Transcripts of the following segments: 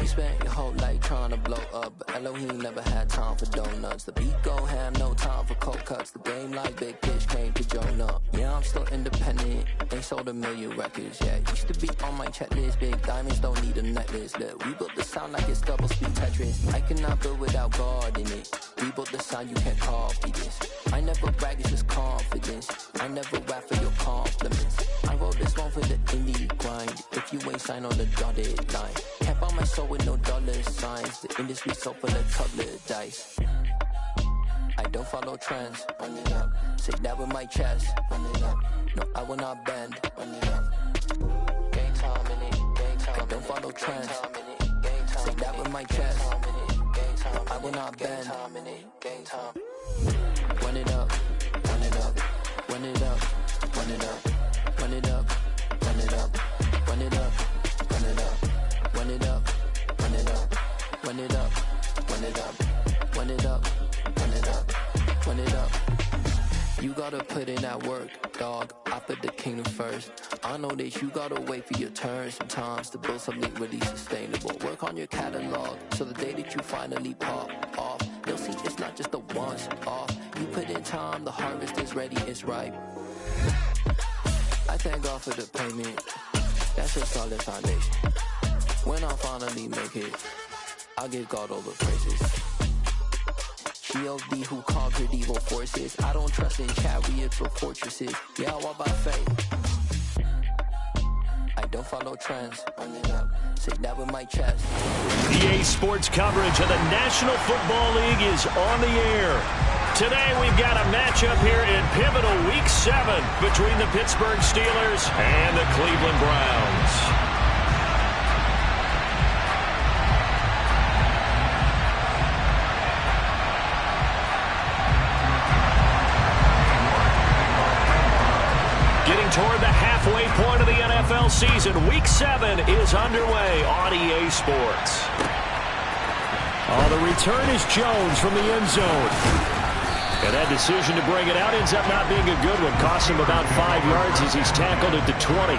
You spent your whole life trying to blow up, but Elohim never had time for donuts. The beat gon' have no time for cold cuts. The game like Big Fish came to Jonah. Yeah, I'm still independent, ain't sold a million records yet. Used to be on my checklist, big diamonds don't need a necklace. Look, we built the sound like it's double speed Tetris. I cannot build without God in it. We built the sound, you can't copy this. I never brag, it's just confidence. I never rap for your compliments. I wrote this one for the indie grind. If you ain't signed on the dotted line, can't buy my soul with no dollar signs. The industry so full of color dice. I don't follow trends. Run it up. Say that with my chest. Run it up. No, I will not bend. Run it up. Gang time in it. Gang time. I don't follow trends. Say that with my chest. No, I will not bend. Gang time. Run it up. Run it up. Run it up. Run it up. Run it up. Run it up. Run it up. Run it up. Run it up. Run it up. Run it up. Run it up. Run it up. Run it up. Run it up. You gotta put in that work, dog. I put the kingdom first. I know that you gotta wait for your turn sometimes to build something really sustainable. Work on your catalog so the day that you finally pop off, they'll see it's not just a once off. You put in time, the harvest is ready, it's ripe. I thank God for the payment. That's a solid foundation. When I finally make it, I'll give God all the praises. G.O.D. who conquered evil forces. I don't trust in chariots or fortresses. Yeah, I walk by faith. I don't follow trends. Run it up. Say that with my chest. EA Sports coverage of the National Football League is on the air. Today we've got a matchup here in pivotal Week 7 between the Pittsburgh Steelers and the Cleveland Browns. Getting toward the halfway point of the NFL season, Week 7 is underway on EA Sports. Oh, the return is Jones from the end zone. And that decision to bring it out ends up not being a good one. Costs him about 5 yards as he's tackled at the 20.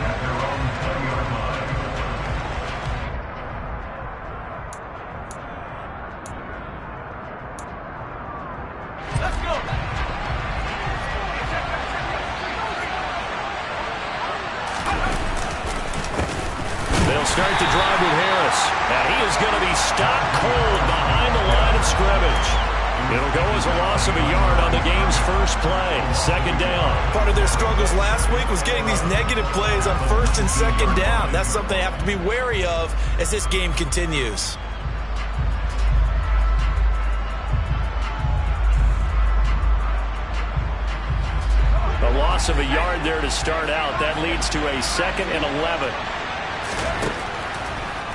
Start the drive with Harris. And he is going to be stopped cold behind the line of scrimmage. It'll go as a loss of a yard on the game's first play. Second down. Part of their struggles last week was getting these negative plays on first and second down. That's something they have to be wary of as this game continues. A loss of a yard there to start out. That leads to a 2nd and 11.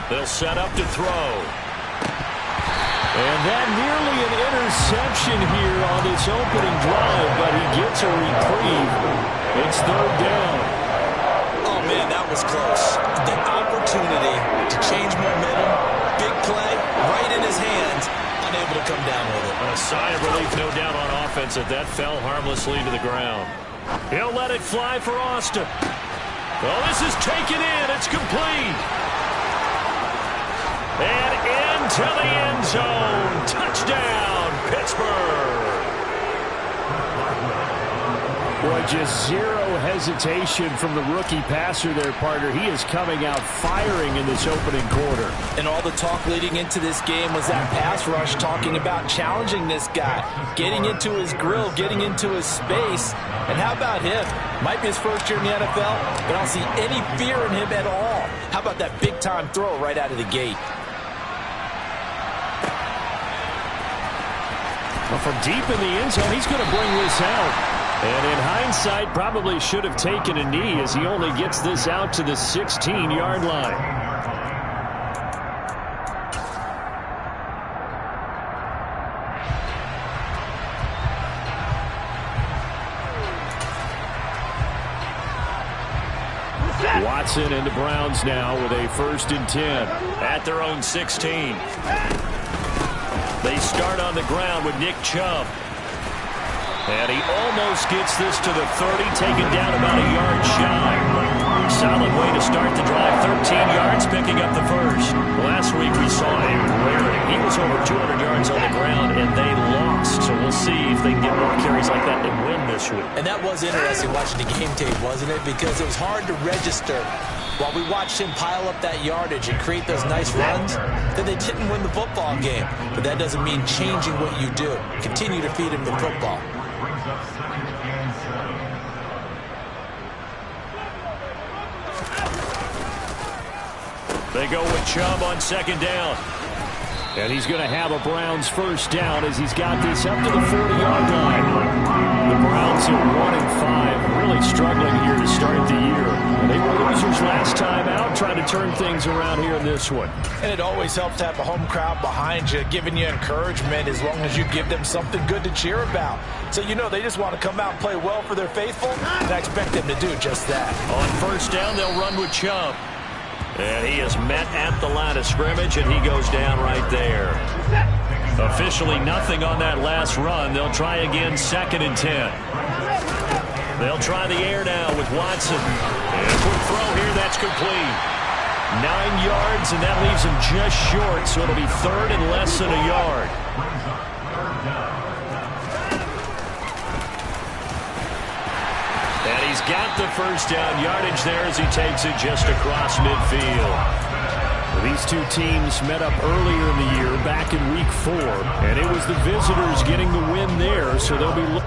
They'll set up to throw. And that nearly an interception here on this opening drive, but he gets a reprieve. It's 3rd down. Oh, man, that was close. The opportunity to change momentum, big play, right in his hands, unable to come down with it. A sigh of relief, no doubt, on offense that fell harmlessly to the ground. He'll let it fly for Austin. Well, this is taken in. It's complete. And into the end zone. Touchdown, Pittsburgh. Boy, just zero hesitation from the rookie passer there, partner. He is coming out firing in this opening quarter. And all the talk leading into this game was that pass rush, talking about challenging this guy, getting into his grill, getting into his space. And how about him? Might be his first year in the NFL, but I don't see any fear in him at all. How about that big-time throw right out of the gate? Well, from deep in the end zone, he's going to bring this out. And in hindsight, probably should have taken a knee as he only gets this out to the 16-yard line. Watson and the Browns now with a 1st and 10 at their own 16. They start on the ground with Nick Chubb. And he almost gets this to the 30, taken down about a yard shy. Solid way to start the drive. 13 yards, picking up the first. Last week we saw a rarity. He was over 200 yards on the ground, and they lost. So we'll see if they can get more carries like that and win this week. And that was interesting watching the game tape, wasn't it? Because it was hard to register. While we watched him pile up that yardage and create those nice runs, then they didn't win the football game. But that doesn't mean changing what you do. Continue to feed him the football. They go with Chubb on second down. And he's going to have a Browns first down as he's got this up to the 40-yard line. The Browns are 1-5, really struggling here to start the year. They were losers last time out, trying to turn things around here in this one. And it always helps to have a home crowd behind you, giving you encouragement as long as you give them something good to cheer about. So you know they just want to come out and play well for their faithful, and I expect them to do just that. On first down, they'll run with Chubb. And he is met at the line of scrimmage, and he goes down right there. Officially nothing on that last run. They'll try again, 2nd and 10. They'll try the air now with Watson. And a quick throw here, that's complete. 9 yards, and that leaves him just short, so it'll be 3rd and less than a yard. And he's got the first down yardage there as he takes it just across midfield. These two teams met up earlier in the year, back in Week 4, and it was the visitors getting the win there, so they'll be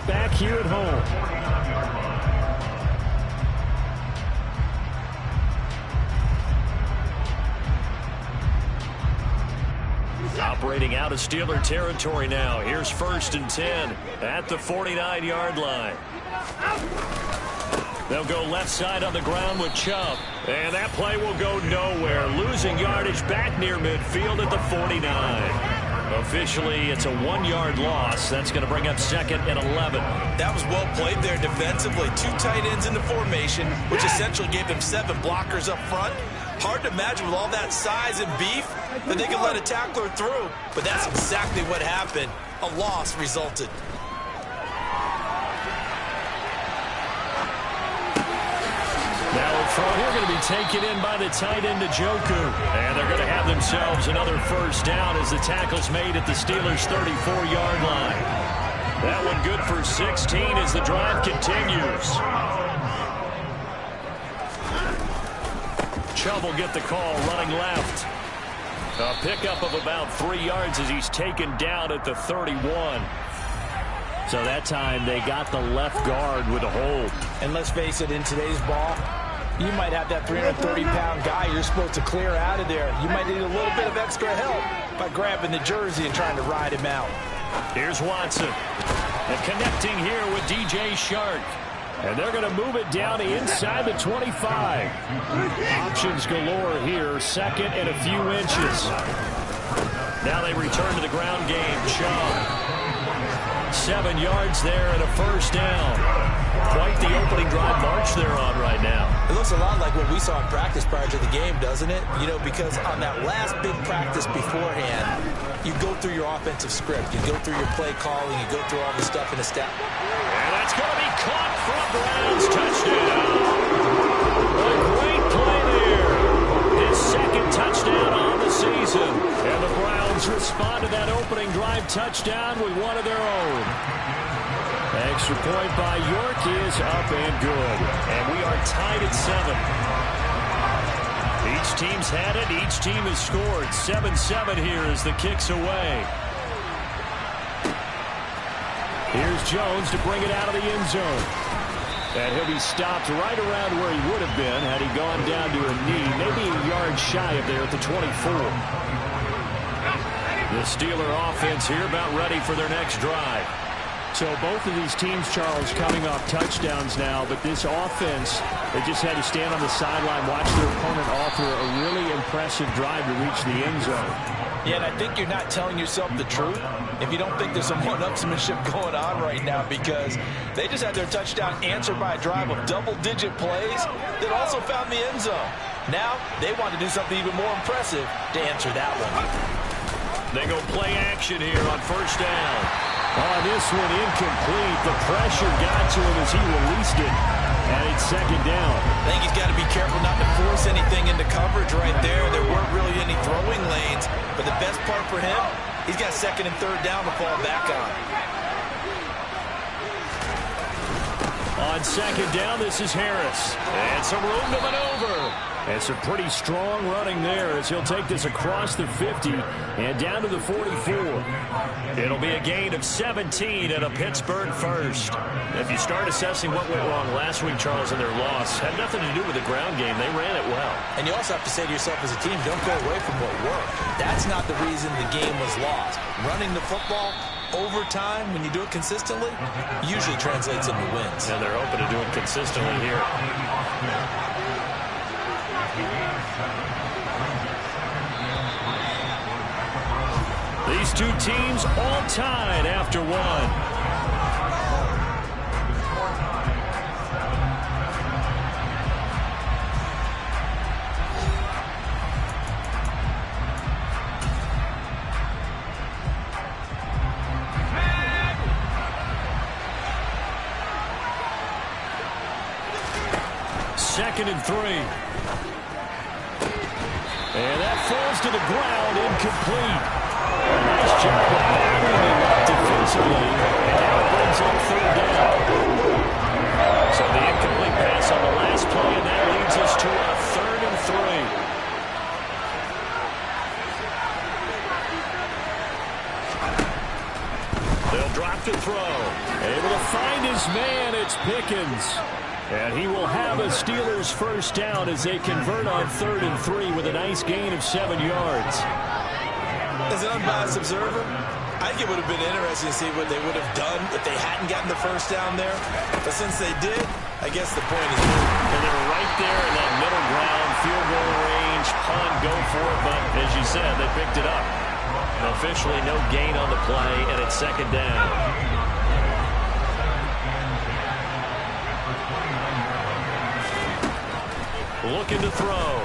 back here at home. Operating out of Steeler territory now. Here's 1st and 10 at the 49-yard line. They'll go left side on the ground with Chubb. And that play will go nowhere. Losing yardage back near midfield at the 49. Officially, it's a 1-yard loss. That's going to bring up 2nd and 11. That was well played there defensively. 2 tight ends in the formation, which essentially gave them 7 blockers up front. Hard to imagine with all that size and beef that they could let a tackler through. But that's exactly what happened. A loss resulted. Now a throw here going to be taken in by the tight end Njoku. And they're going to have themselves another 1st down as the tackle's made at the Steelers' 34-yard line. That one good for 16 as the drive continues. Chubb will get the call running left. A pickup of about 3 yards as he's taken down at the 31. So that time they got the left guard with a hold. And let's face it, in today's ball, you might have that 330-pound guy you're supposed to clear out of there. You might need a little bit of extra help by grabbing the jersey and trying to ride him out. Here's Watson. And connecting here with DJ Shark. And they're going to move it down inside the 25. Options galore here. 2nd and a few inches. Now they return to the ground game. Chubb. 7 yards there and a 1st down. Quite the opening drive march they're on right now. It looks a lot like what we saw in practice prior to the game, doesn't it? You know, because on that last big practice beforehand, you go through your offensive script. You go through your play calling. You go through all the stuff in the stat. And that's going to be caught for a Browns touchdown. A great play there. His 2nd touchdown on the season. And the Browns respond to that opening drive touchdown with one of their own. Extra point by York is up and good. And we are tied at 7. Each team's had it. Each team has scored. 7-7 here as the kick's away. Here's Jones to bring it out of the end zone. And he'll be stopped right around where he would have been had he gone down to a knee, maybe a yard shy of there at the 24. The Steeler offense here about ready for their next drive. So both of these teams, Charles, coming off touchdowns now, but this offense, they just had to stand on the sideline, watch their opponent offer a really impressive drive to reach the end zone. Yeah, and I think you're not telling yourself the truth if you don't think there's some one-upsmanship going on right now, because they just had their touchdown answered by a drive of double-digit plays that also found the end zone. Now they want to do something even more impressive to answer that one. They go play action here on 1st down. Oh, this one incomplete. The pressure got to him as he released it. And it's 2nd down. I think he's got to be careful not to force anything into coverage right there. There weren't really any throwing lanes. But the best part for him, he's got 2nd and 3rd down to fall back on. On 2nd down, this is Harris. And some room to maneuver. And some pretty strong running there as he'll take this across the 50 and down to the 44. It'll be a gain of 17 and a Pittsburgh 1st. If you start assessing what went wrong last week, Charles, in their loss, had nothing to do with the ground game. They ran it well. And you also have to say to yourself as a team, don't go away from what worked. That's not the reason the game was lost. Running the football over time, when you do it consistently, usually translates into wins. And they're open to do it consistently here. These two teams all tied after one. Second and 3. And that falls to the ground, incomplete. Nice job of battling him up defensively. And now it brings up 3rd down. So the incomplete pass on the last play, and that leads us to a 3rd and 3. They'll drop to throw. Able to find his man. It's Pickens. And he will have a Steelers first down as they convert on 3rd and 3 with a nice gain of 7 yards. As an unbiased observer, I think it would have been interesting to see what they would have done if they hadn't gotten the first down there. But since they did, I guess the point is moved. And they're right there in that middle ground, field goal range, punt, go for it. But as you said, they picked it up. Officially no gain on the play, and it's 2nd down. Looking to throw.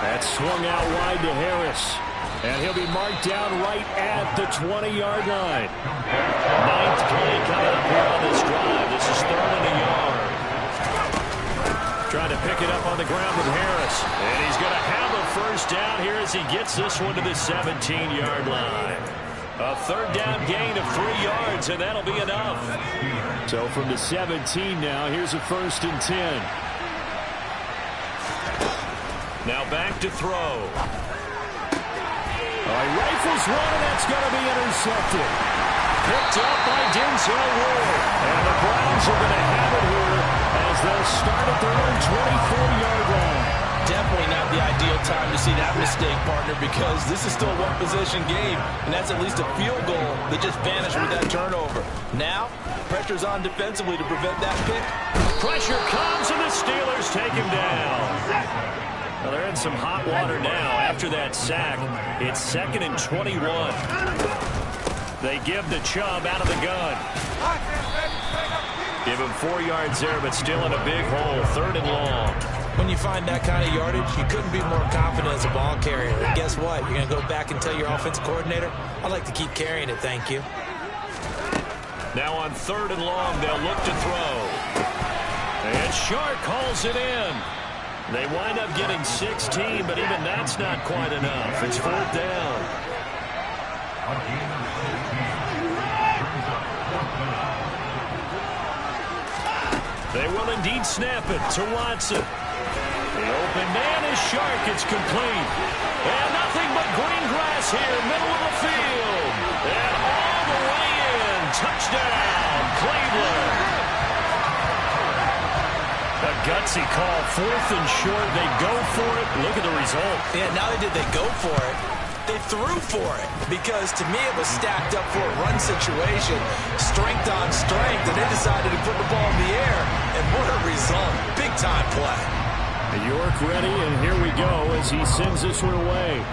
That's swung out wide to Harris. And he'll be marked down right at the 20-yard line. 9th play coming up here on this drive. This is 3rd and a yard. Trying to pick it up on the ground with Harris. And he's going to have a first down here as he gets this one to the 17-yard line. A 3rd down gain of 3 yards, and that'll be enough. So from the 17 now, here's a 1st and 10. Now back to throw. Rifles one, and that's going to be intercepted. Picked up by Denzel Ward. And the Browns are going to have it here as they'll start at their own 24-yard line. Definitely not the ideal time to see that mistake, partner, because this is still a one-possession game, and that's at least a field goal that just vanished with that turnover. Now, pressure's on defensively to prevent that pick. Pressure comes, and the Steelers take him down. Well, they're in some hot water now after that sack. It's 2nd and 21. They give the Chubb out of the gun. Give him 4 yards there, but still in a big hole. 3rd and long. When you find that kind of yardage, you couldn't be more confident as a ball carrier. And guess what? You're going to go back and tell your offensive coordinator, I'd like to keep carrying it, thank you. Now on 3rd and long, they'll look to throw. And Shark calls it in. They wind up getting 16, but even that's not quite enough. It's 4th down. They will indeed snap it to Watson. The open man is Shark. It's complete. And nothing but green grass here, middle of the field. And all the way in. Touchdown, Cleveland. A gutsy call, 4th and short. They go for it. Look at the result. Yeah, not only did they go for it, they threw for it. Because to me, it was stacked up for a run situation. Strength on strength, and they decided to put the ball in the air. And what a result. Big-time play. York ready, and here we go as he sends this one away.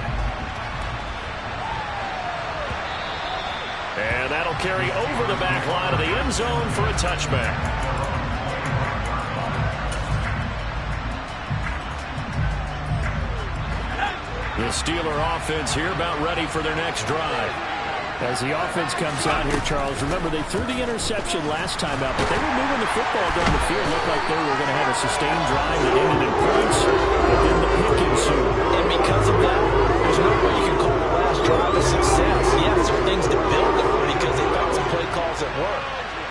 And that'll carry over the back line of the end zone for a touchback. The Steeler offense here about ready for their next drive. As the offense comes out here, Charles, remember they threw the interception last time out, but they were moving the football down the field. Looked like they were going to have a sustained drive that ended in points, but then the pick ensued. And because of that, there's no way you can call the last drive a success. Yes, there are things to build on because they found some play calls that work.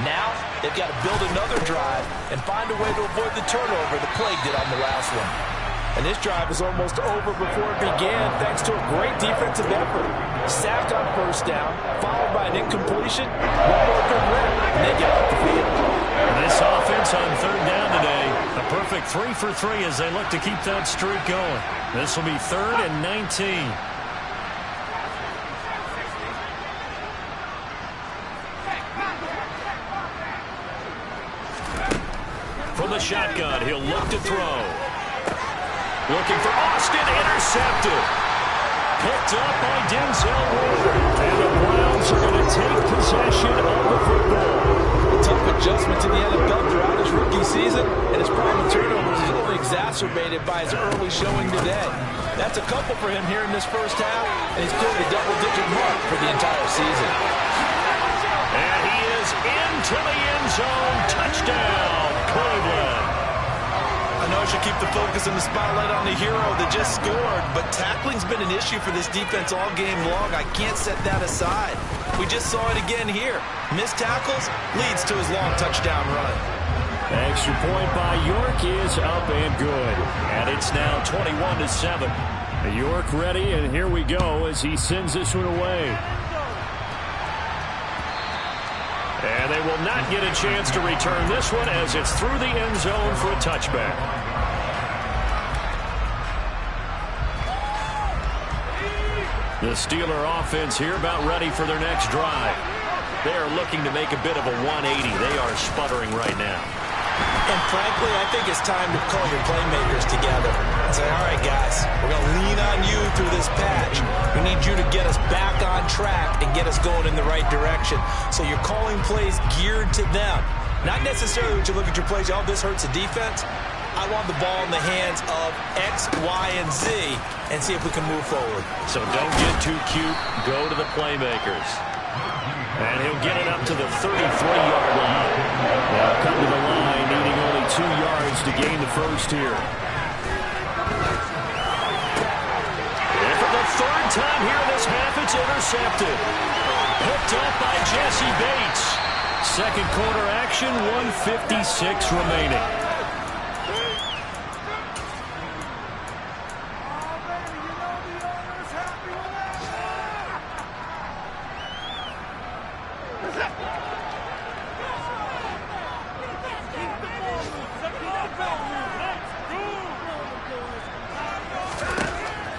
Now, they've got to build another drive and find a way to avoid the turnover the plague did on the last one. And this drive is almost over before it began thanks to a great defensive effort. Sacked on 1st down, followed by an incompletion. One more good rip, and they get off the field. And this offense on 3rd down today, a perfect 3 for 3 as they look to keep that streak going. This will be 3rd and 19. From the shotgun, he'll look to throw. Looking for Austin, intercepted. Picked up by Denzel Ward. And the Browns are going to take possession of the football. A tough adjustment to the NFL throughout his rookie season, and his problem with turnovers is only exacerbated by his early showing today. That's a couple for him here in this first half, and he's cleared the double-digit mark for the entire season. And he is into the end zone. Touchdown, Cleveland. I know I should keep the focus and the spotlight on the hero that just scored, but tackling's been an issue for this defense all game long. I can't set that aside. We just saw it again here. Missed tackles leads to his long touchdown run. Extra point by York is up and good. And it's now 21-7. York ready, and here we go as he sends this one away. they will not get a chance to return this one as it's through the end zone for a touchback. The Steeler offense here about ready for their next drive. They are looking to make a bit of a 180. They are sputtering right now. And frankly, I think it's time to call your playmakers together and say, all right, guys, we're going to lean on you through this patch. We need you to get us back on track and get us going in the right direction. So you're calling plays geared to them. Not necessarily when you look at your plays, oh, this hurts the defense. I want the ball in the hands of X, Y, and Z and see if we can move forward. So don't get too cute. Go to the playmakers. And he'll get it up to the 33-yard line. They'll come to the line, needing only 2 yards to gain the first here. And for the third time here this half, it's intercepted. Picked up by Jesse Bates. Second quarter action, 1:56 remaining.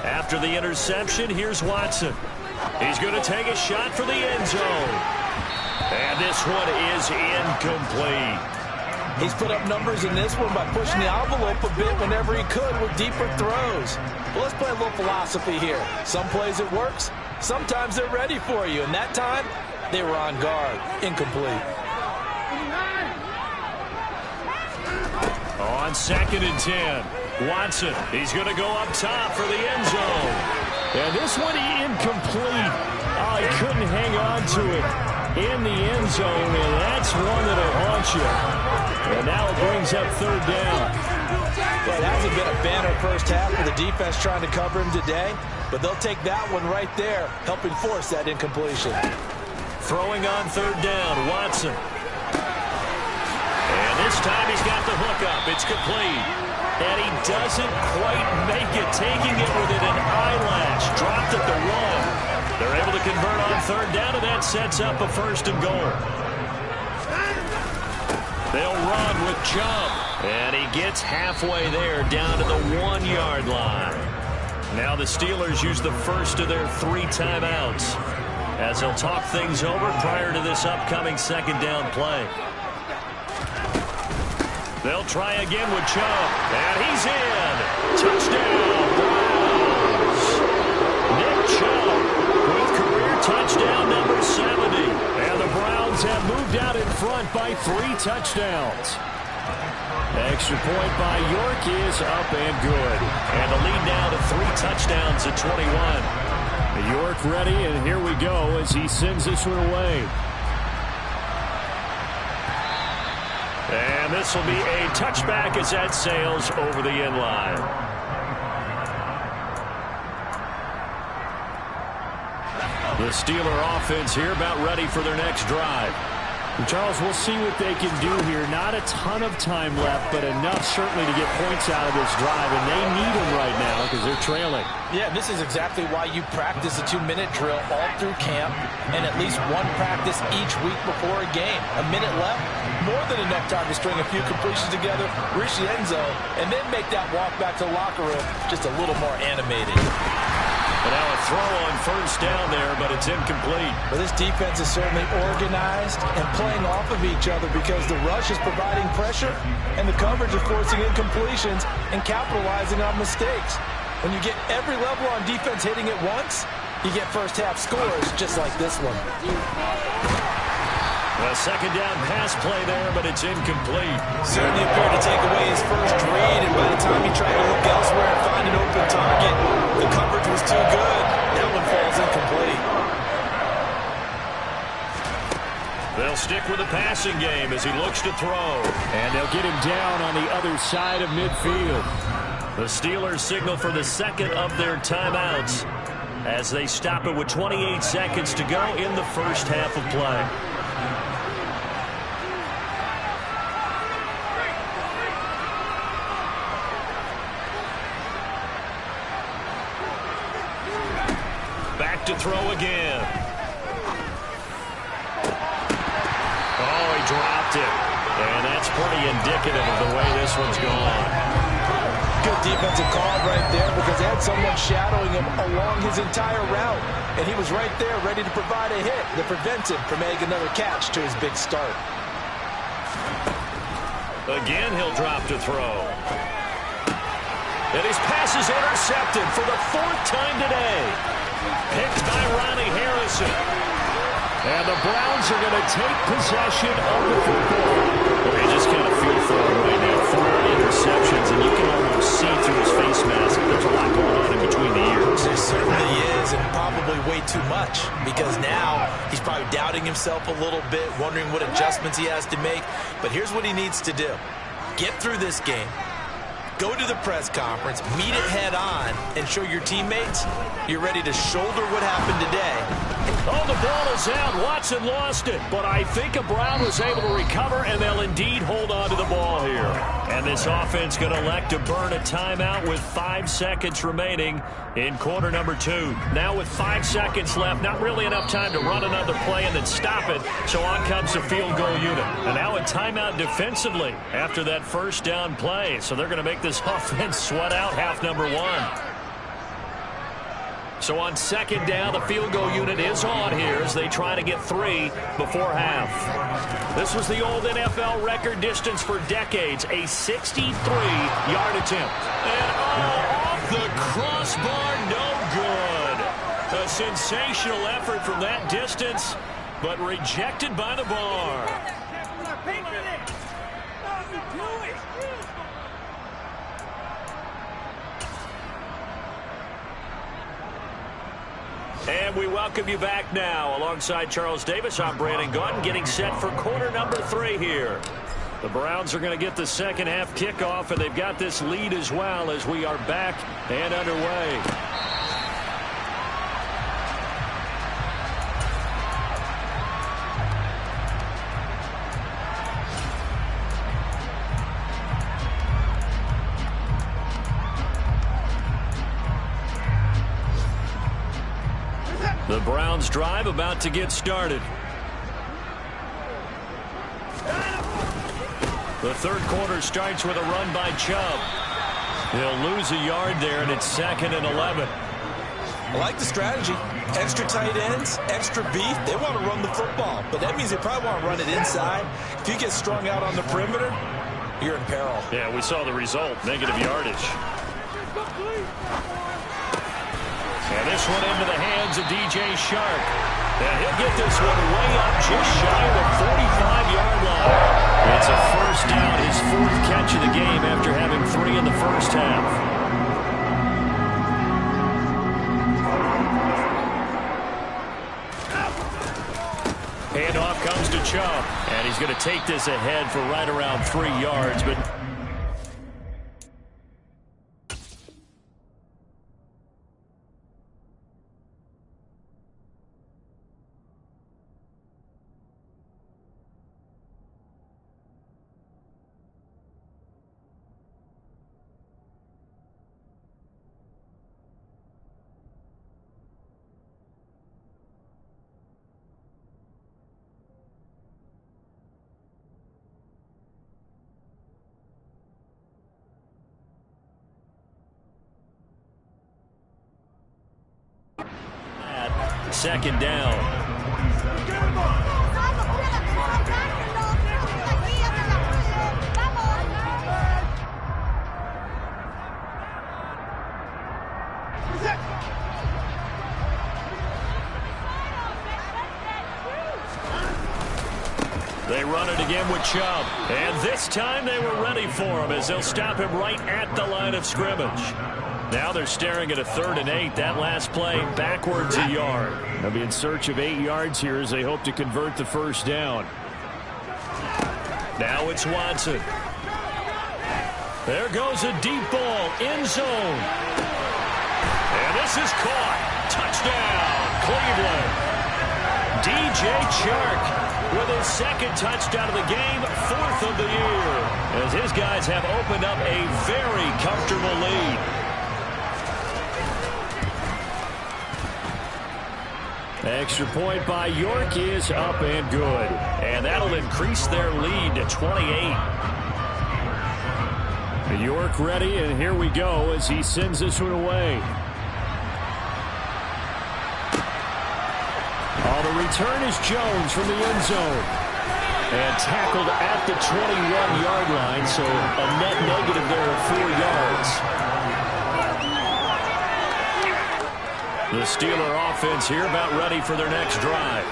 After the interception, here's Watson. He's going to take a shot for the end zone. And this one is incomplete. He's put up numbers in this one by pushing the envelope a bit whenever he could with deeper throws. But let's play a little philosophy here. Some plays it works. Sometimes they're ready for you. And that time, they were on guard. Incomplete. On 2nd and 10. Watson, he's going to go up top for the end zone. And this one incomplete. Oh, he couldn't hang on to it in the end zone, and that's one that'll haunt you. And now it brings up 3rd down. Well, it hasn't been a banner first half with the defense trying to cover him today, but they'll take that one right there, helping force that incompletion. Throwing on 3rd down, Watson. And this time he's got the hook up. It's complete. And he doesn't quite make it, taking it within an eyelash. Dropped at the 1. They're able to convert on 3rd down, and that sets up a 1st and goal. They'll run with Chubb. And he gets halfway there, down to the 1-yard line. Now the Steelers use the first of their 3 timeouts as they'll talk things over prior to this upcoming 2nd down play. They'll try again with Chubb, and he's in. Touchdown, Browns. Nick Chubb with career touchdown number 70. And the Browns have moved out in front by 3 touchdowns. Extra point by York is up and good. And the lead now to 3 touchdowns at 21. York ready, and here we go as he sends this one away. And this will be a touchback as that sails over the end line. The Steeler offense here about ready for their next drive. And Charles, we'll see what they can do here. Not a ton of time left, but enough certainly to get points out of this drive, and they need them right now because they're trailing. Yeah, this is exactly why you practice a 2-minute drill all through camp and at least 1 practice each week before a game. A minute left, more than enough time to string a few completions together, reach the end zone, and then make that walk back to the locker room just a little more animated. And now a throw on 1st down there, but it's incomplete. Well, this defense is certainly organized and playing off of each other because the rush is providing pressure and the coverage is forcing incompletions and capitalizing on mistakes. When you get every level on defense hitting at once, you get first half scores just like this one. A 2nd down pass play there, but it's incomplete. Certainly appeared to take away his first read, and by the time he tried to look elsewhere and find an open target, the coverage was too good. That one falls incomplete. They'll stick with the passing game as he looks to throw. And they'll get him down on the other side of midfield. The Steelers signal for the 2nd of their timeouts as they stop it with 28 seconds to go in the first half of play. Back to throw again. Oh, he dropped it. And that's pretty indicative of the way this one's gone. Good defensive call right there because they had someone shadowing him along his entire route. And he was right there ready to provide a hit that prevents him from making another catch to his big start. Again, he'll drop to throw. And his pass is intercepted for the 4th time today. Picked by Ronnie Harrison. And the Browns are going to take possession of the football. Well, you just kind of feel for him right now. 4 interceptions, and you can almost see through his face mask. There's a lot going on in between the ears. There certainly is, and probably way too much, because now he's probably doubting himself a little bit, wondering what adjustments he has to make. But here's what he needs to do. Get through this game. Go to the press conference, meet it head on, and show your teammates you're ready to shoulder what happened today. Oh, the ball is out. Watson lost it. But I think Brown was able to recover, and they'll indeed hold on to the ball here. And this offense going to elect to burn a timeout with 5 seconds remaining in quarter number 2. Now with 5 seconds left, not really enough time to run another play and then stop it. So on comes the field goal unit. And now a timeout defensively after that first down play. So they're going to make this offense sweat out half number 1. So on second down, the field goal unit is on here as they try to get 3 before half. This was the old NFL record distance for decades, a 63-yard attempt. And off the crossbar, no good. A sensational effort from that distance, but rejected by the bar. And we welcome you back now. Alongside Charles Davis, I'm Brandon Gaudin, getting set for quarter number 3 here. The Browns are going to get the second half kickoff, and they've got this lead as well as we are back and underway. The Browns drive about to get started. The third quarter starts with a run by Chubb. He'll lose a yard there, and it's 2nd and 11. I like the strategy. Extra tight ends, extra beef. They want to run the football, but that means they probably want to run it inside. If you get strung out on the perimeter, you're in peril. Yeah, we saw the result, negative yardage. And this one into the hands of DJ Shark. And he'll get this one way up just shy of the 45-yard line. It's a first down, his 4th catch of the game after having 3 in the first half. Handoff comes to Chubb. And he's going to take this ahead for right around 3 yards, but second down. They run it again with Chubb. And this time they were ready for him as they'll stop him right at the line of scrimmage. Now they're staring at a 3rd and 8. That last play backwards a yard. They'll be in search of 8 yards here as they hope to convert the first down. Now it's Watson. There goes a deep ball, end zone. And this is caught. Touchdown, Cleveland. DJ Chark with his 2nd touchdown of the game, 4th of the year. As his guys have opened up a very comfortable lead. Extra point by York is up and good. And that'll increase their lead to 28. York ready, and here we go as he sends this one away. The return is Jones from the end zone. And tackled at the 21-yard line, so a net negative there of 4 yards. The Steeler offense here about ready for their next drive.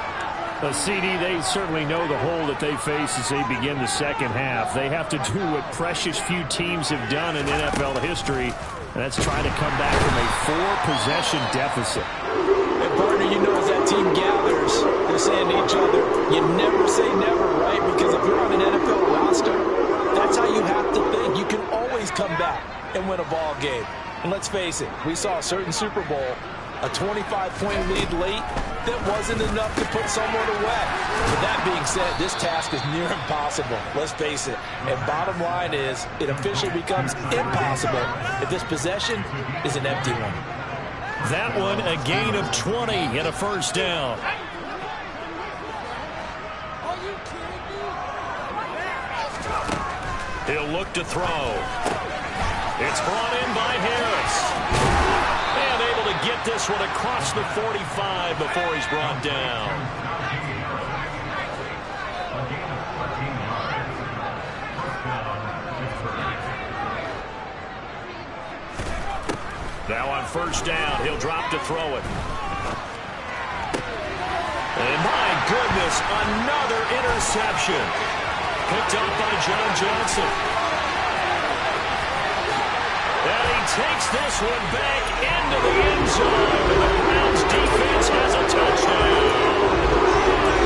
CD, they certainly know the hole that they face as they begin the second half. They have to do what precious few teams have done in NFL history, and that's trying to come back from a 4-possession deficit. And partner, you know, as that team gathers, they're saying to each other, you never say never, right? Because if you're on an NFL roster, that's how you have to think. You can always come back and win a ball game. And let's face it, we saw a certain Super Bowl, a 25-point lead late, that wasn't enough to put someone away. With that being said, this task is near impossible. Let's face it. And bottom line is, it officially becomes impossible if this possession is an empty one. That one, a gain of 20 and a first down. He'll look to throw. It's brought in by Harris. And able to get this one across the 45 before he's brought down. Now on first down, he'll drop to throw it. And my goodness, another interception. Picked up by John Johnson. And he takes this one back into the end zone. And the Browns defense has a touchdown.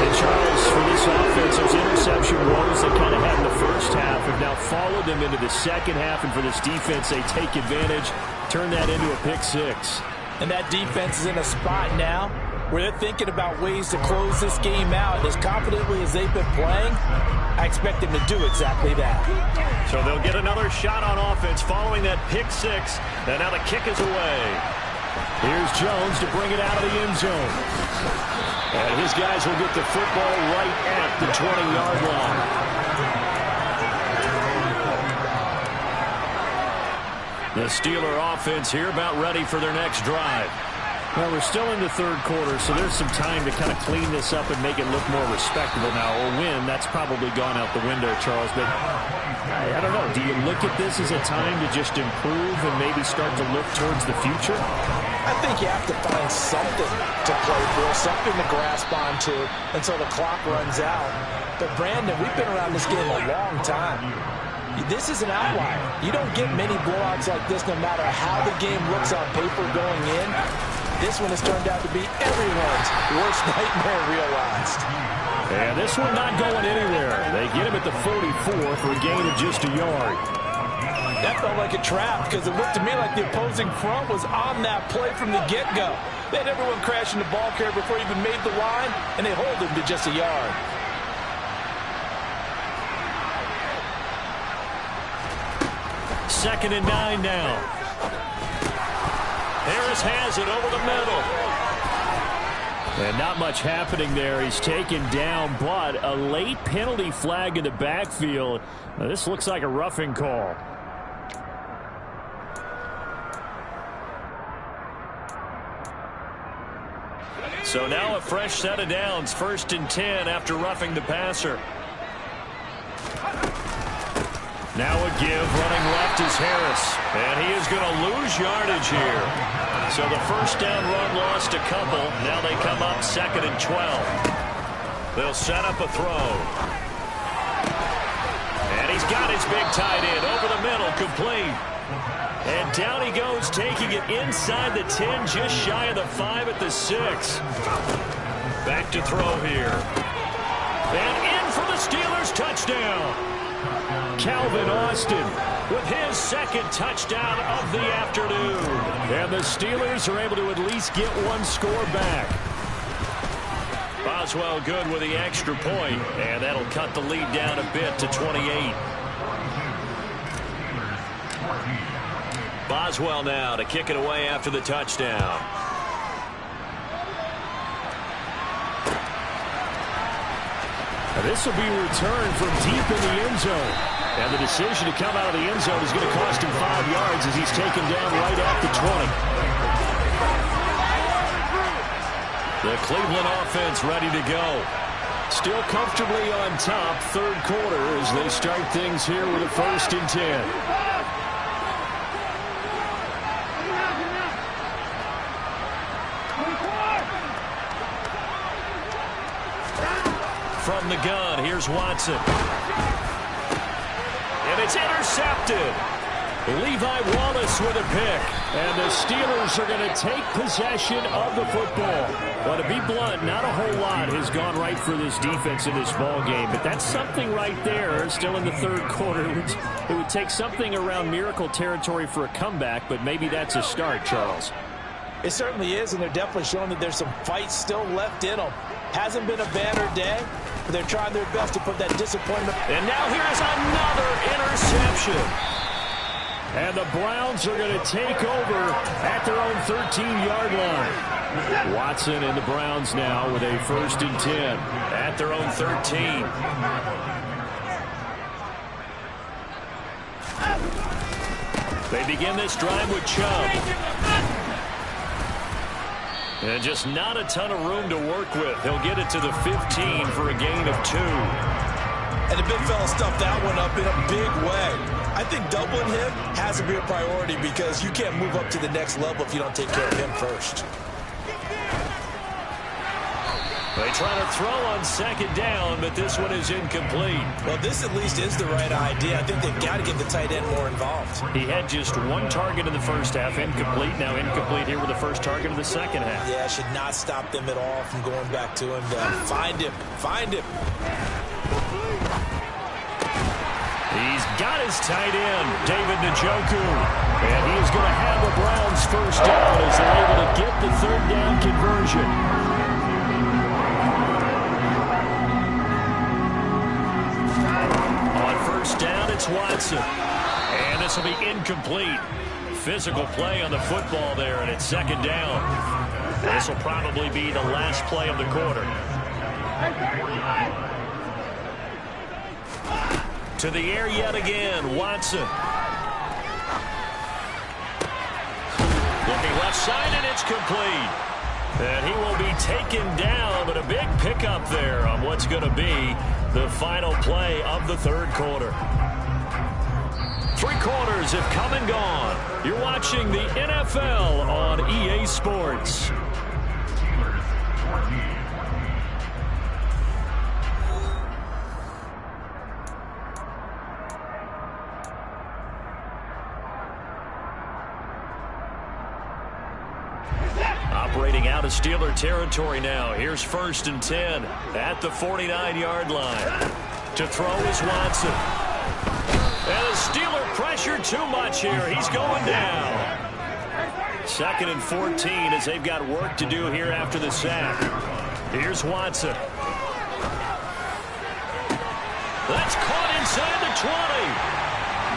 And Charles, for this offense, those interception woes they kind of had in the first half have now followed them into the second half. And for this defense, they take advantage, turn that into a pick six. And that defense is in a spot now where they're thinking about ways to close this game out. As confidently as they've been playing, I expect them to do exactly that. So they'll get another shot on offense following that pick six. And now the kick is away. Here's Jones to bring it out of the end zone. And his guys will get the football right at the 20-yard line. The Steeler offense here about ready for their next drive. Well, we're still in the third quarter, so there's some time to kind of clean this up and make it look more respectable now. A win, that's probably gone out the window, Charles. But I don't know. Do you look at this as a time to just improve and maybe start to look towards the future? I think you have to find something to play for, something to grasp onto until the clock runs out. But, Brandon, we've been around this game a long time. This is an outlier. You don't get many blowouts like this no matter how the game looks on paper going in. This one has turned out to be everyone's worst nightmare realized. And this one not going anywhere. They get him at the 44 for a gain of just a yard. That felt like a trap because it looked to me like the opposing front was on that play from the get-go. They had everyone crashing the ball carrier before he even made the line, and they hold him to just a yard. Second and 9 now. Harris has it over the middle. And not much happening there. He's taken down, but a late penalty flag in the backfield. Now, this looks like a roughing call. So now a fresh set of downs. 1st and 10 after roughing the passer. Now a give, running left is Harris. And he is going to lose yardage here. So the first down run lost a couple. Now they come up 2nd and 12. They'll set up a throw. And he's got his big tight end over the middle, complete. And down he goes, taking it inside the 10, just shy of the 5 at the 6. Back to throw here. And in for the Steelers, touchdown. Calvin Austin with his 2nd touchdown of the afternoon. And the Steelers are able to at least get one score back. Boswell good with the extra point, and that'll cut the lead down a bit to 28. Boswell now to kick it away after the touchdown. This will be returned from deep in the end zone. And the decision to come out of the end zone is going to cost him 5 yards as he's taken down right at the 20. The Cleveland offense ready to go. Still comfortably on top, third quarter as they start things here with a 1st and 10. From the gun, here's Watson. And it's intercepted. Levi Wallace with a pick. And the Steelers are going to take possession of the football. Well, to be blunt, not a whole lot has gone right for this defense in this ball game. But that's something right there, still in the third quarter. It would take something around miracle territory for a comeback, but maybe that's a start, Charles. It certainly is, and they're definitely showing that there's some fight still left in them. Hasn't been a banner day, but they're trying their best to put that disappointment. And now here's another interception. And the Browns are going to take over at their own 13-yard line. Watson and the Browns now with a 1st and 10 at their own 13. They begin this drive with Chubb. And just not a ton of room to work with. He'll get it to the 15 for a gain of 2. And the big fella stuffed that one up in a big way. I think doubling him has to be a priority because you can't move up to the next level if you don't take care of him first. They try to throw on 2nd down, but this one is incomplete. Well, this at least is the right idea. I think they've got to get the tight end more involved. He had just 1 target in the first half, incomplete. Now incomplete here with the first target of the second half. Yeah, should not stop them at all from going back to him. Find him. Find him. He's got his tight end, David Njoku. And he's going to have the Browns first down as they're able to get the 3rd down conversion. On 1st down, it's Watson. And this will be incomplete. Physical play on the football there, and it's 2nd down. This will probably be the last play of the quarter. To the air yet again, Watson. Looking left side, and it's complete. And he will be taken down, but a big pickup there on what's going to be the final play of the third quarter. 3 quarters have come and gone. You're watching the NFL on EA Sports. Operating out of Steeler territory now. Here's 1st and 10 at the 49-yard line. To throw is Watson. And the Steeler pressure too much here. He's going down. 2nd and 14 as they've got work to do here after the sack. Here's Watson. That's caught inside the 20.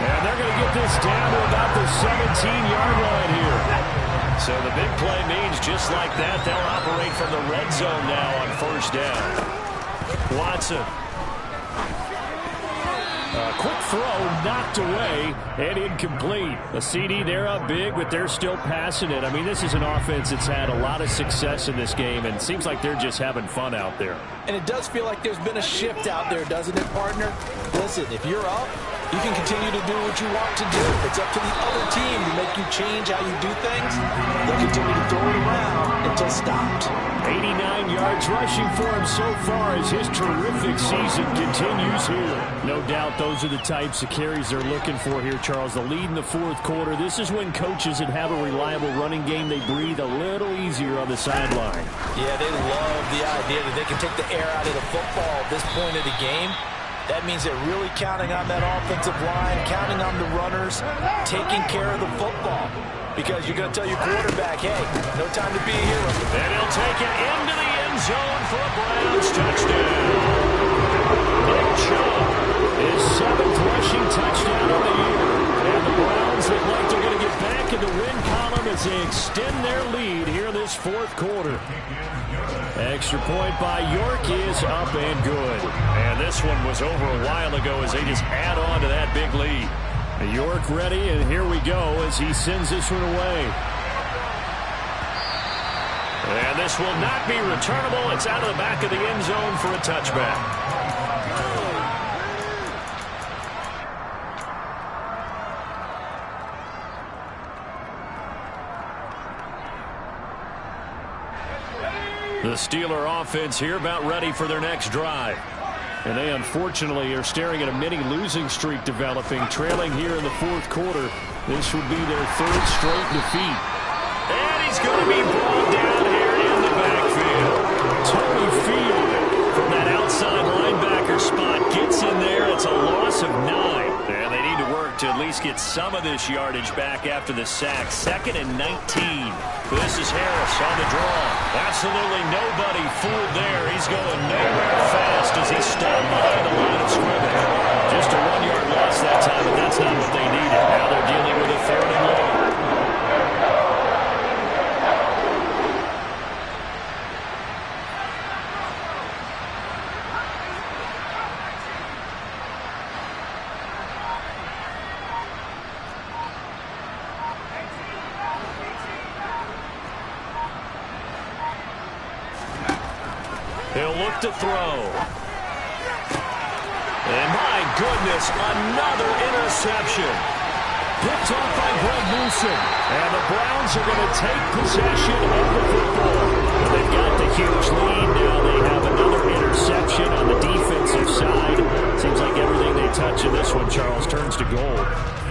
And they're going to get this down to about the 17-yard line here. So the big play means just like that, they'll operate from the red zone now on 1st down. Watson. A quick throw knocked away and incomplete. A CD, they're up big, but they're still passing it. I mean, this is an offense that's had a lot of success in this game, and it seems like they're just having fun out there. And it does feel like there's been a shift out there, doesn't it, partner? Listen, if you're up, you can continue to do what you want to do. It's up to the other team to make you change how you do things. They'll continue to throw it around until stopped. 89 yards rushing for him so far as his terrific season continues here. No doubt those are the types of carries they're looking for here, Charles. The lead in the 4th quarter. This is when coaches that have a reliable running game, they breathe a little easier on the sideline. Yeah, they love the idea that they can take the air out of the football at this point of the game. That means they're really counting on that offensive line, counting on the runners, taking care of the football. Because you're going to tell your quarterback, hey, no time to be a hero. And he'll take it into the end zone for a Browns touchdown. Nick Chubb, his 7th rushing touchdown of the year. And the Browns look like they're going to get back in the win column as they extend their lead here this 4th quarter. Extra point by York is up and good. And And this one was over a while ago as they just add on to that big lead. York ready, and here we go as he sends this one away. And this will not be returnable. It's out of the back of the end zone for a touchback. The Steeler offense here about ready for their next drive. And they unfortunately are staring at a mini losing streak developing, trailing here in the fourth quarter. This would be their third straight defeat. And he's going to be brought down here in the backfield. Tony Field from that outside linebacker spot gets in there. It's a loss of 9. And they need to work to at least get some of this yardage back after the sack. 2nd and 19. This is Harris on the draw. Absolutely nobody fooled there. He's going nowhere fast as he stopped behind the line of scrimmage. Just a 1-yard loss that time, but that's not what they needed. Now they're dealing with a 3rd and long. He'll look to throw. And my goodness, another interception. Picked off by Greg Newsome. And the Browns are going to take possession of the football. They've got the huge lead. Now they have another interception on the defensive side. Seems like everything they touch in this one, Charles, turns to gold.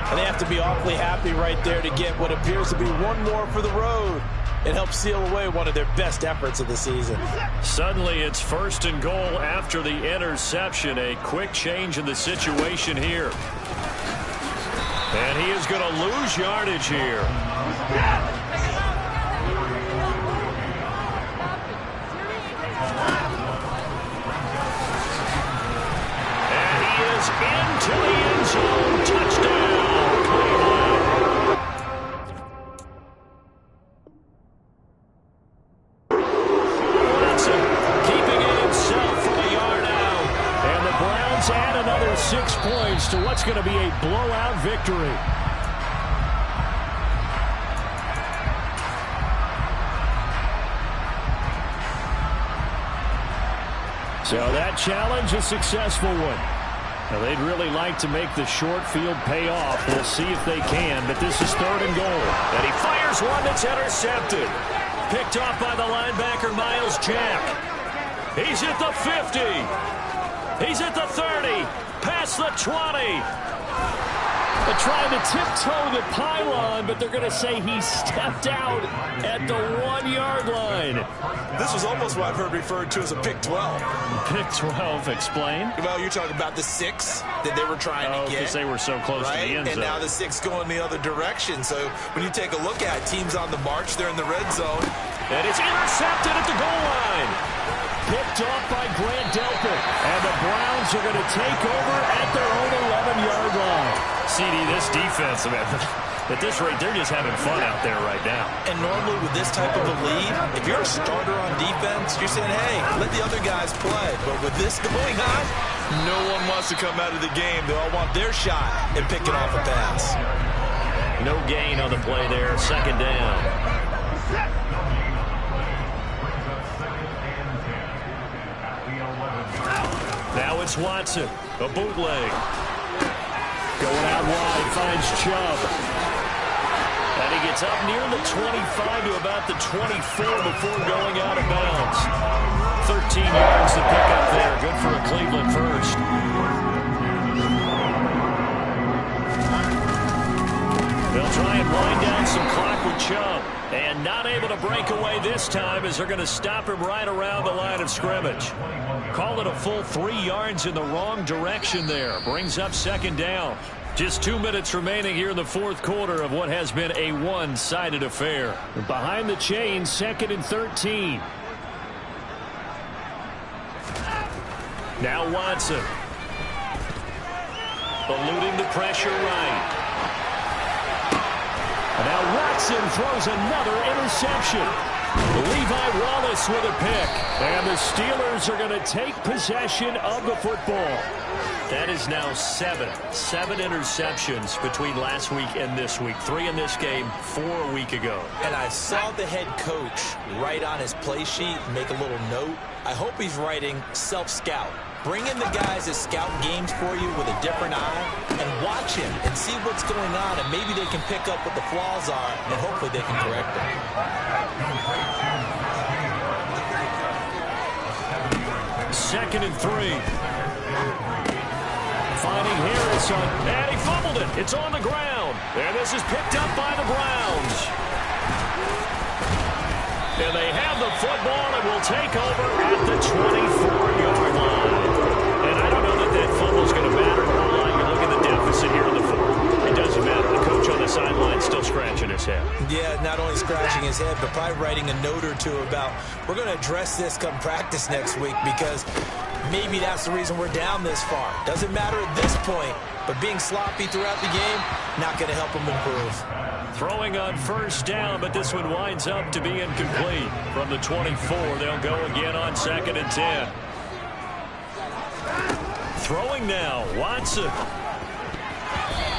And they have to be awfully happy right there to get what appears to be one more for the road. It helps seal away one of their best efforts of the season. Suddenly it's 1st and goal after the interception. A quick change in the situation here. And he is going to lose yardage here. And he is into the end zone. Touchdown, Cleveland. Add another 6 points to what's going to be a blowout victory. So that challenge a successful one. Now they'd really like to make the short field pay off. We'll see if they can, but this is 3rd and goal. And he fires one that's intercepted. Picked off by the linebacker, Miles Jack. He's at the 50. He's at the 30, past the 20. They're trying to tiptoe the pylon, but they're going to say he stepped out at the 1-yard line. This was almost what I've heard referred to as a pick 12. Pick 12, explain. Well, you're talking about the 6 that they were trying to get. Because they were so close to the end zone. And now the 6 going the other direction. So when you take a look at teams on the march, they're in the red zone. And it's intercepted at the goal line. Picked off by Grant Delpit. And the Browns are going to take over at their own 11-yard line. CD, this defense, at this rate, they're just having fun out there right now. And normally with this type of a lead, if you're a starter on defense, you're saying, hey, let the other guys play. But with this going on, no one wants to come out of the game. They all want their shot at picking off a pass. No gain on the play there. 2nd down. Now it's Watson, a bootleg. Going out wide, finds Chubb. And he gets up near the 25 to about the 24 before going out of bounds. 13 yards to pick up there. Good for a Cleveland first. They'll try and wind down some clock with Chubb. And not able to break away this time as they're going to stop him right around the line of scrimmage. Call it a full 3 yards in the wrong direction there. Brings up 2nd down. Just 2 minutes remaining here in the fourth quarter of what has been a one-sided affair. Behind the chains, 2nd and 13. Now Watson. Eluding the pressure right. And now Watson throws another interception. Levi Wallace with a pick. And the Steelers are going to take possession of the football. That is now seven interceptions between last week and this week. 3 in this game, 4 a week ago. And I saw the head coach write on his play sheet, make a little note. I hope he's writing self-scout. Bring in the guys that scout games for you with a different eye and watch him and see what's going on, and maybe they can pick up what the flaws are, and hopefully they can correct them. 2nd and 3. Finding Harris and he fumbled it. It's on the ground. And this is picked up by the Browns. And they have the football and will take over at the 24-yard line. And I don't know that that fumble's going to matter a whole lot. You look at the deficit here in the 4th. It doesn't matter. The coach on the sideline still scratching his head. Yeah, not only scratching his head, but probably writing a note or two about, we're going to address this come practice next week, because maybe that's the reason we're down this far. Doesn't matter at this point, but being sloppy throughout the game, not going to help them improve. Throwing on 1st down, but this one winds up to be incomplete. From the 24, they'll go again on 2nd and 10. Throwing now, Watson.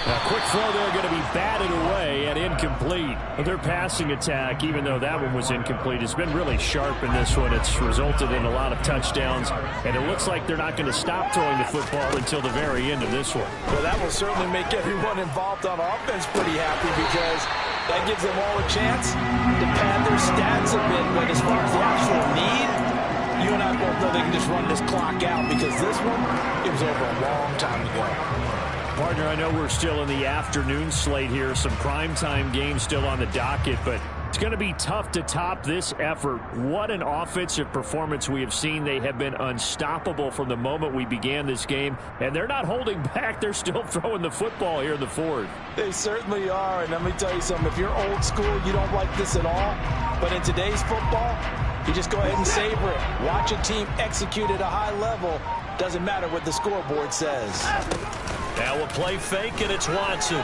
A quick throw there, going to be batted away and incomplete. Their passing attack, even though that one was incomplete, has been really sharp in this one. It's resulted in a lot of touchdowns, and it looks like they're not going to stop throwing the football until the very end of this one. Well, that will certainly make everyone involved on offense pretty happy, because that gives them all a chance to pad their stats a bit. But as far as the actual need, you and I both know they can just run this clock out, because this one, it was over a long time ago. Partner, I know we're still in the afternoon slate here. Some primetime games still on the docket, but it's going to be tough to top this effort. What an offensive performance we have seen. They have been unstoppable from the moment we began this game, and they're not holding back. They're still throwing the football here in the 4th. They certainly are, and let me tell you something. If you're old school, you don't like this at all. But in today's football, you just go ahead and savor it. Watch a team execute at a high level. Doesn't matter what the scoreboard says. Now a play fake, and it's Watson.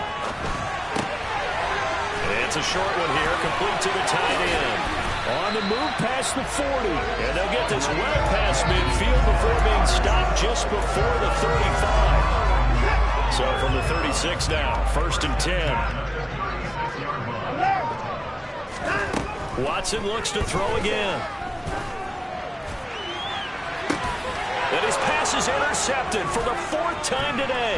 It's a short one here, complete to the tight end. On the move past the 40, and they'll get this well past midfield before being stopped just before the 35. So from the 36 now, 1st and 10. Watson looks to throw again. And his pass is intercepted for the 4th time today.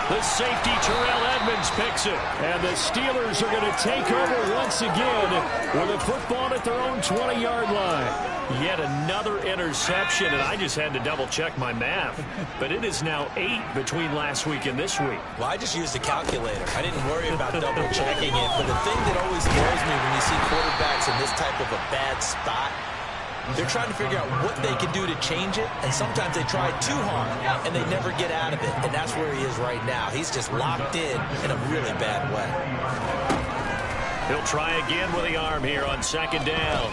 The safety, Terrell Edmonds, picks it. And the Steelers are going to take over once again with a football at their own 20-yard line. Yet another interception, and I just had to double-check my math. But it is now 8 between last week and this week. Well, I just used a calculator. I didn't worry about double-checking it. But the thing that always throws me when you see quarterbacks in this type of a bad spot, they're trying to figure out what they can do to change it, and sometimes they try too hard, and they never get out of it, and that's where he is right now. He's just locked in a really bad way. He'll try again with the arm here on 2nd down.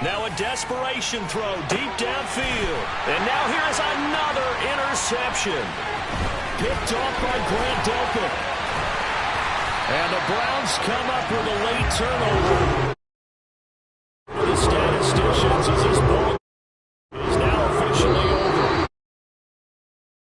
Now a desperation throw deep downfield, and now here is another interception. Picked off by Grant Delpit. And the Browns come up with a late turnover.